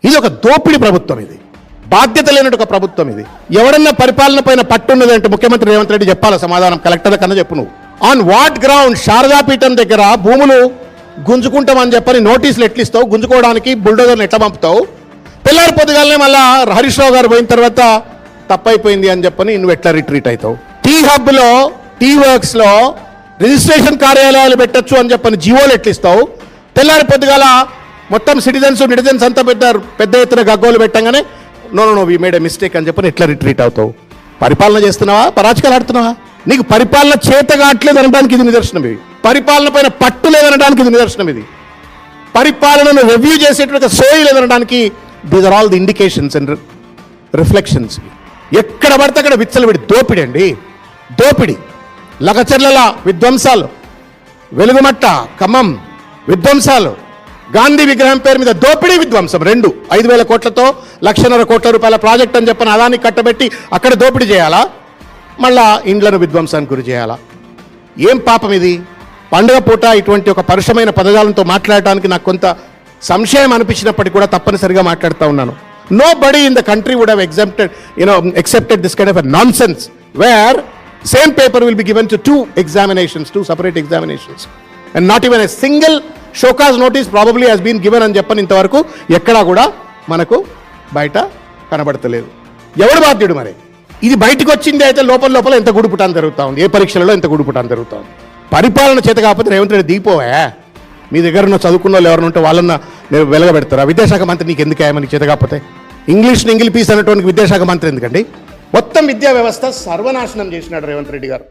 ఇది ఒక దోపిడీ ప్రభుత్వం, ఇది బాధ్యత లేనట్టు ఒక ప్రభుత్వం. ఇది ఎవరన్నా పరిపాలన పైన పట్టున్నది అంటే ముఖ్యమంత్రి రేవంత్ రెడ్డి చెప్పాలి సమాధానం. కలెక్టర్ కన్నా చెప్పు నువ్వు. On what ground? శారదాపీఠం దగ్గర భూములు గుంజుకుంటామని చెప్పని నోటీసులు ఎట్లు ఇస్తావు? గుంజుకోవడానికి బుల్డోజర్ని ఎట్లా పంపుతావు? పిల్లలు పొద్దుగాలనే మళ్ళా హరీష్ రావు గారు పోయిన తర్వాత తప్పైపోయింది అని చెప్పని నువ్వు ఎట్లా రిట్రీట్ అవుతావు? టీ హబ్లో, టీ వర్క్స్లో రిజిస్ట్రేషన్ కార్యాలయాలు పెట్టచ్చు అని చెప్పని జీవోలు ఎట్లు ఇస్తావు? తెల్లారి పొద్దుగాల మొత్తం నిటిజన్స్ అంతా పెద్ద ఎత్తున గగ్గోలు పెట్టంగానే no we made a mistake అని చెప్పని ఎట్లా రిట్రీట్ అవుతావు? పరిపాలన చేస్తున్నావా, పరాజకాలు ఆడుతున్నావా? నీకు పరిపాలన చేత కావట్లేదు అనడానికి ఇది నిదర్శనం. ఇది పరిపాలన పైన పట్టు లేదనడానికి ఇది నిదర్శనం. ఇది పరిపాలనను రివ్యూ చేసేటువంటి సోయి లేదనడానికి these are all the indications and reflections. ఎక్కడ పడితే అక్కడ విచ్చలవిడి దోపిడి అండి, దోపిడి. లగచర్ల విధ్వంసాలు, వెలుగుమట్ట ఖమ్మం విధ్వంసాలు, గాంధీ విగ్రహం పేరు మీద దోపిడీ విధ్వంసం, 5,000 కోట్లతో 1,50,000 కోట్ల రూపాయల ప్రాజెక్ట్ అని చెప్పని అదానికి కట్టబెట్టి అక్కడ దోపిడీ చేయాలా? మళ్ళా ఇండ్లను విధ్వంసానికి గురి చేయాలా? ఏం పాపం ఇది? పండుగ పూట ఇటువంటి ఒక పరుషమైన పదజాలంతో మాట్లాడటానికి నాకు కొంత సంశయం అనిపించినప్పటికీ కూడా తప్పనిసరిగా మాట్లాడుతూ ఉన్నాను. Nobody in the country would have accepted this kind of a nonsense where same paper will be given to two separate examinations, and not even a single showcase notice probably has been given అని చెప్పని ఇంతవరకు ఎక్కడా కూడా మనకు బయట కనబడతలేదు. ఎవడు బాధ్యుడు మరి? ఇది బయటకు వచ్చింది అయితే లోపల ఎంత గుడిపుటాన్ని జరుగుతూ ఉంది, ఏ పరీక్షలలో ఎంత గుడిపుటాన్ని జరుగుతూ ఉంది. పరిపాలన చేత కాకపోతే రేవంత్ రెడ్డి దిగిపోవా? మీ దగ్గర ఉన్న చదువుకున్న వాళ్ళు ఎవరైనా ఉంటే వాళ్ళన్న నేను వెలగబెడతారా? విద్యాశాఖ మంత్రి నీకు ఎందుకు ఏమని చేత కాకపోతే? ఇంగ్లీష్ పీస్ అనేటువంటి విద్యాశాఖ మంత్రి ఎందుకండి? మొత్తం విద్యా వ్యవస్థ సర్వనాశనం చేసినాడు రేవంత్ రెడ్డి గారు.